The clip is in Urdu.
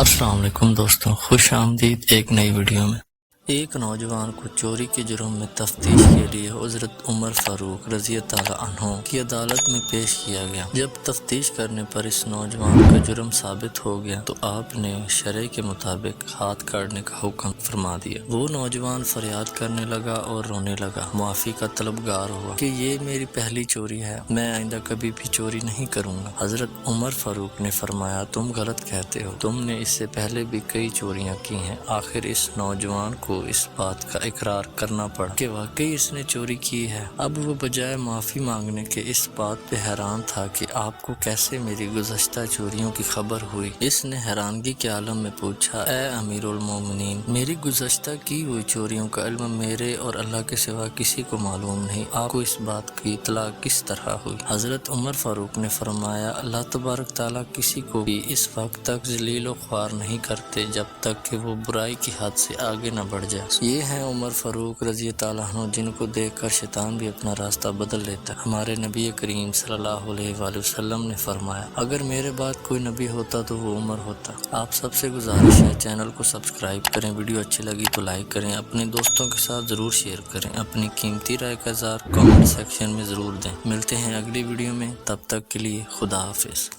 السلام علیکم دوستوں، خوش آمدید ایک نئی ویڈیو میں۔ ایک نوجوان کو چوری کے جرم میں تفتیش کے لیے حضرت عمر فاروق رضی اللہ عنہ کی عدالت میں پیش کیا گیا۔ جب تفتیش کرنے پر اس نوجوان کا جرم ثابت ہو گیا تو آپ نے شرع کے مطابق ہاتھ کاٹنے کا حکم فرما دیا۔ وہ نوجوان فریاد کرنے لگا اور رونے لگا، معافی کا طلبگار ہوا کہ یہ میری پہلی چوری ہے، میں آئندہ کبھی بھی چوری نہیں کروں گا۔ حضرت عمر فاروق نے فرمایا، تم غلط کہتے ہو، تم نے اس سے پہلے بھی کئی چوریاں کی ہیں۔ آخر اس نوجوان کو اس بات کا اقرار کرنا پڑا کہ واقعی اس نے چوری کی ہے۔ اب وہ بجائے معافی مانگنے کے اس بات پہ حیران تھا کہ آپ کو کیسے میری گزشتہ چوریوں کی خبر ہوئی۔ اس نے حیرانگی کے عالم میں پوچھا، اے امیر المومنین، میری گزشتہ کی ہوئی چوریوں کا علم میرے اور اللہ کے سوا کسی کو معلوم نہیں، آپ کو اس بات کی اطلاع کس طرح ہوئی؟ حضرت عمر فاروق نے فرمایا، اللہ تبارک تعالیٰ کسی کو بھی اس وقت تک ذلیل و خوار نہیں کرتے جب تک کہ وہ برائی کی حد سے آگے نہ بڑھ جائے۔ یہ ہیں عمر فاروق رضی اللہ عنہ، جن کو دیکھ کر شیطان بھی اپنا راستہ بدل لیتا ہے۔ ہمارے نبی کریم صلی اللہ علیہ وآلہ وسلم نے فرمایا، اگر میرے بعد کوئی نبی ہوتا تو وہ عمر ہوتا۔ آپ سب سے گزارش ہے چینل کو سبسکرائب کریں، ویڈیو اچھی لگی تو لائک کریں، اپنے دوستوں کے ساتھ ضرور شیئر کریں، اپنی قیمتی رائے کا اظہار کامنٹ سیکشن میں ضرور دیں۔ ملتے ہیں اگلی ویڈیو میں، تب تک کے لیے خدا حافظ۔